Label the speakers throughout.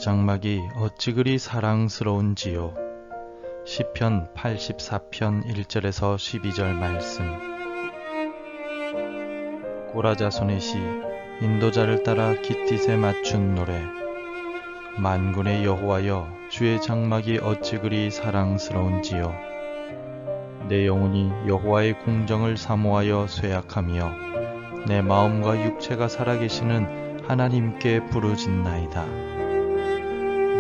Speaker 1: 장막이 어찌 그리 사랑스러운지요. 시편 84편 1절에서 12절 말씀. 고라 자손의 시, 인도자를 따라 깃딧에 맞춘 노래. 만군의 여호와여, 주의 장막이 어찌 그리 사랑스러운지요. 내 영혼이 여호와의 공정을 사모하여 쇠약하며 내 마음과 육체가 살아계시는 하나님께 부르짖나이다.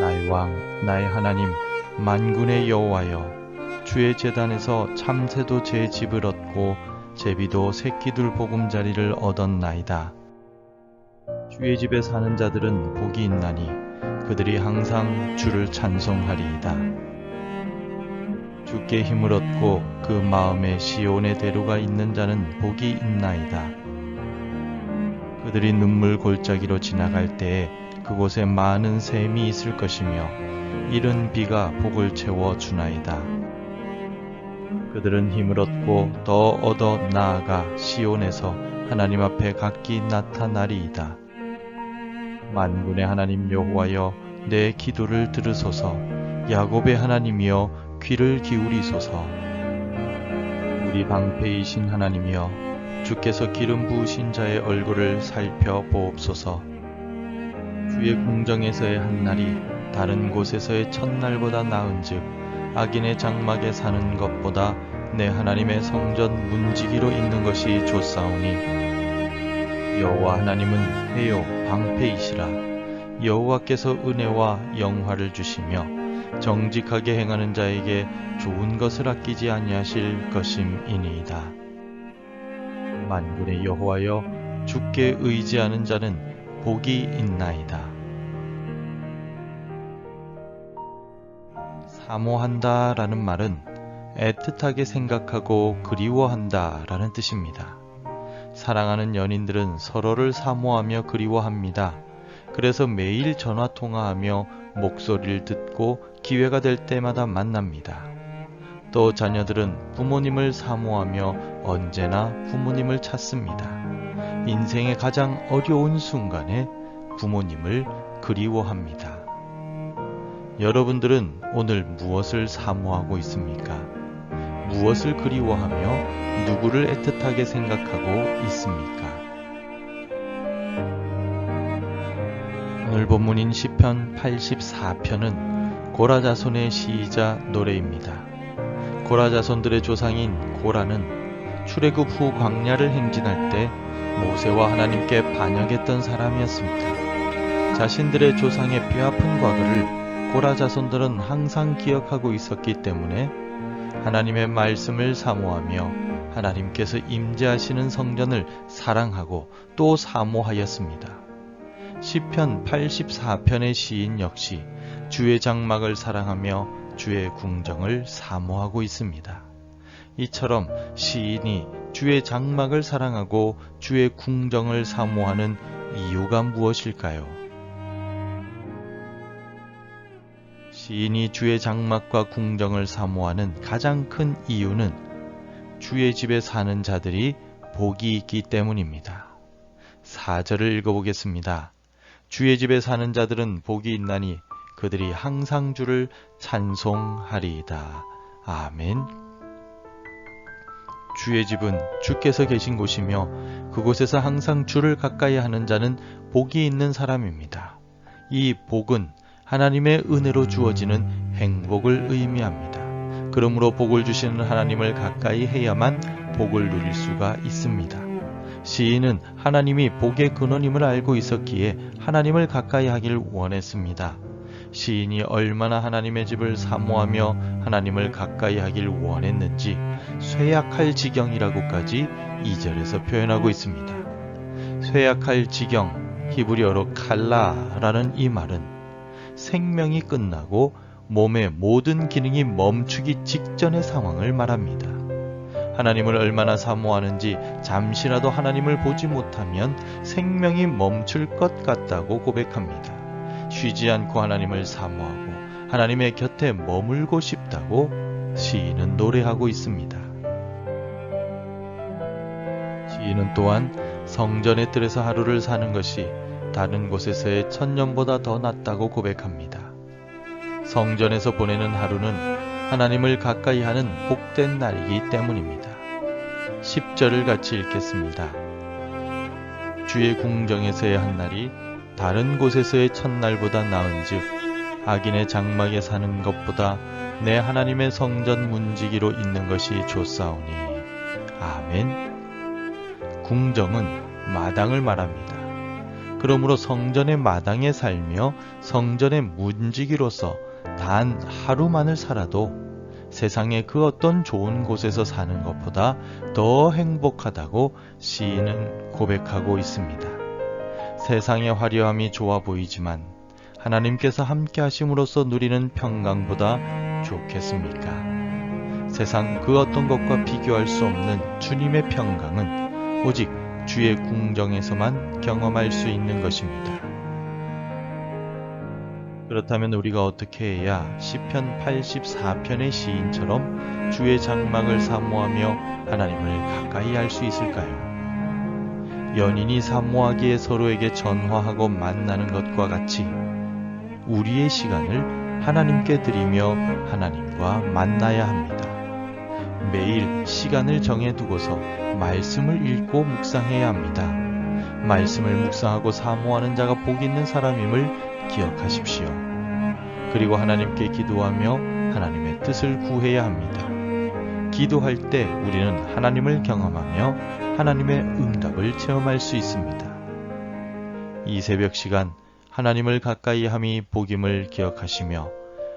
Speaker 1: 나의 왕, 나의 하나님, 만군의 여호와여, 주의 제단에서 참새도 제 집을 얻고 제비도 새끼들 보금자리를 얻었나이다. 주의 집에 사는 자들은 복이 있나니 그들이 항상 주를 찬송하리이다. 주께 힘을 얻고 그 마음에 시온의 대로가 있는 자는 복이 있나이다. 그들이 눈물 골짜기로 지나갈 때에 그곳에 많은 샘이 있을 것이며 이른 비가 복을 채워 주나이다. 그들은 힘을 얻고 더 얻어 나아가 시온에서 하나님 앞에 각기 나타나리이다. 만군의 하나님 여호와여, 내 기도를 들으소서. 야곱의 하나님이여, 귀를 기울이소서. 우리 방패이신 하나님이여, 주께서 기름 부으신 자의 얼굴을 살펴보옵소서. 주의 궁정에서의 한 날이 다른 곳에서의 첫날보다 나은즉 악인의 장막에 사는 것보다 내 하나님의 성전 문지기로 있는 것이 좋사오니 여호와 하나님은 해요 방패이시라. 여호와께서 은혜와 영화를 주시며 정직하게 행하는 자에게 좋은 것을 아끼지 아니하실 것임이니이다. 만군의 여호와여, 주께 의지하는 자는 복이 있나이다. 사모한다 라는 말은 애틋하게 생각하고 그리워한다 라는 뜻입니다. 사랑하는 연인들은 서로를 사모하며 그리워합니다. 그래서 매일 전화통화하며 목소리를 듣고 기회가 될 때마다 만납니다. 또 자녀들은 부모님을 사모하며 언제나 부모님을 찾습니다. 인생의 가장 어려운 순간에 부모님을 그리워합니다. 여러분들은 오늘 무엇을 사모하고 있습니까? 무엇을 그리워하며 누구를 애틋하게 생각하고 있습니까? 오늘 본문인 시편 84편은 고라 자손의 시이자 노래입니다. 고라 자손들의 조상인 고라는 출애굽 후 광야를 행진할 때 모세와 하나님께 반역했던 사람이었습니다. 자신들의 조상의 뼈아픈 과거를 고라 자손들은 항상 기억하고 있었기 때문에 하나님의 말씀을 사모하며 하나님께서 임재하시는 성전을 사랑하고 또 사모하였습니다. 시편 84편의 시인 역시 주의 장막을 사랑하며 주의 궁정을 사모하고 있습니다. 이처럼 시인이 주의 장막을 사랑하고 주의 궁정을 사모하는 이유가 무엇일까요? 시인이 주의 장막과 궁정을 사모하는 가장 큰 이유는 주의 집에 사는 자들이 복이 있기 때문입니다. 4절을 읽어보겠습니다. 주의 집에 사는 자들은 복이 있나니 그들이 항상 주를 찬송하리이다. 아멘. 주의 집은 주께서 계신 곳이며 그곳에서 항상 주를 가까이 하는 자는 복이 있는 사람입니다. 이 복은 하나님의 은혜로 주어지는 행복을 의미합니다. 그러므로 복을 주시는 하나님을 가까이 해야만 복을 누릴 수가 있습니다. 시인은 하나님이 복의 근원임을 알고 있었기에 하나님을 가까이 하길 원했습니다. 시인이 얼마나 하나님의 집을 사모하며 하나님을 가까이 하길 원했는지 쇠약할 지경이라고까지 2절에서 표현하고 있습니다. 쇠약할 지경, 히브리어로 칼라라는 이 말은 생명이 끝나고 몸의 모든 기능이 멈추기 직전의 상황을 말합니다. 하나님을 얼마나 사모하는지 잠시라도 하나님을 보지 못하면 생명이 멈출 것 같다고 고백합니다. 쉬지 않고 하나님을 사모하고 하나님의 곁에 머물고 싶다고 시인은 노래하고 있습니다. 시인은 또한 성전의 뜰에서 하루를 사는 것이 다른 곳에서의 천년보다 더 낫다고 고백합니다. 성전에서 보내는 하루는 하나님을 가까이 하는 복된 날이기 때문입니다. 10절을 같이 읽겠습니다. 주의 궁정에서의 한 날이 다른 곳에서의 첫날보다 나은즉 악인의 장막에 사는 것보다 내 하나님의 성전 문지기로 있는 것이 좋사오니. 아멘. 궁정은 마당을 말합니다. 그러므로 성전의 마당에 살며 성전의 문지기로서 단 하루만을 살아도 세상의 그 어떤 좋은 곳에서 사는 것보다 더 행복하다고 시인은 고백하고 있습니다. 세상의 화려함이 좋아 보이지만 하나님께서 함께 하심으로써 누리는 평강보다 좋겠습니까? 세상 그 어떤 것과 비교할 수 없는 주님의 평강은 오직 주의 궁정에서만 경험할 수 있는 것입니다. 그렇다면 우리가 어떻게 해야 시편 84편의 시인처럼 주의 장막을 사모하며 하나님을 가까이 할 수 있을까요? 연인이 사모하기에 서로에게 전화하고 만나는 것과 같이 우리의 시간을 하나님께 드리며 하나님과 만나야 합니다. 매일 시간을 정해두고서 말씀을 읽고 묵상해야 합니다. 말씀을 묵상하고 사모하는 자가 복 있는 사람임을 기억하십시오. 그리고 하나님께 기도하며 하나님의 뜻을 구해야 합니다. 기도할 때 우리는 하나님을 경험하며 하나님의 응답을 체험할 수 있습니다. 이 새벽 시간 하나님을 가까이 함이 복임을 기억하시며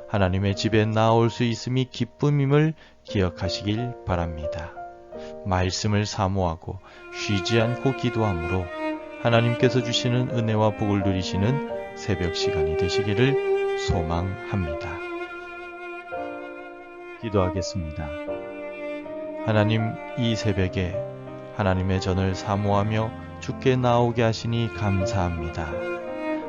Speaker 1: 하나님의 집에 나올 수 있음이 기쁨임을 기억하시길 바랍니다. 말씀을 사모하고 쉬지 않고 기도함으로 하나님께서 주시는 은혜와 복을 누리시는 새벽 시간이 되시기를 소망합니다. 기도하겠습니다. 하나님, 이 새벽에 하나님의 전을 사모하며 주께 나오게 하시니 감사합니다.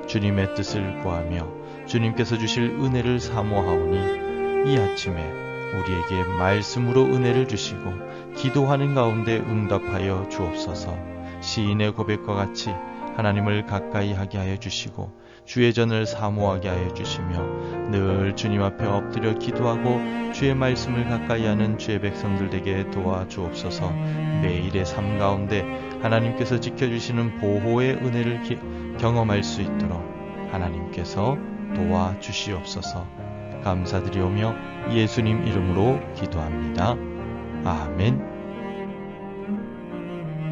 Speaker 1: 주님의 뜻을 구하며 주님께서 주실 은혜를 사모하오니 이 아침에 우리에게 말씀으로 은혜를 주시고 기도하는 가운데 응답하여 주옵소서. 시인의 고백과 같이 하나님을 가까이 하게 하여 주시고 주의 전을 사모하게 하여 주시며 늘 주님 앞에 엎드려 기도하고 주의 말씀을 가까이 하는 주의 백성들 되게 도와주옵소서. 매일의 삶 가운데 하나님께서 지켜주시는 보호의 은혜를 경험할 수 있도록 하나님께서 도와주시옵소서. 감사드리오며 예수님 이름으로 기도합니다. 아멘.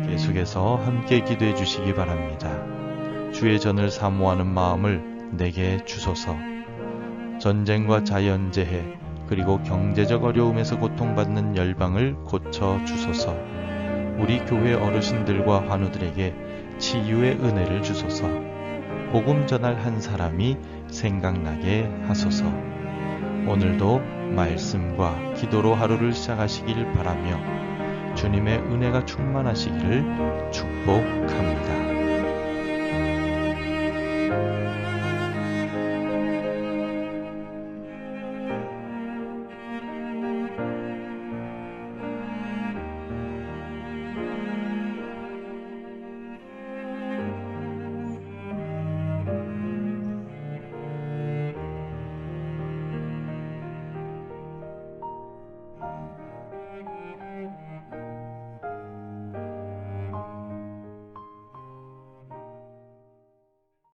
Speaker 1: 계속해서 함께 기도해 주시기 바랍니다. 주의 전을 사모하는 마음을 내게 주소서. 전쟁과 자연재해 그리고 경제적 어려움에서 고통받는 열방을 고쳐 주소서. 우리 교회 어르신들과 환우들에게 치유의 은혜를 주소서. 복음 전할 한 사람이 생각나게 하소서. 오늘도 말씀과 기도로 하루를 시작하시길 바라며 주님의 은혜가 충만하시기를 축복합니다.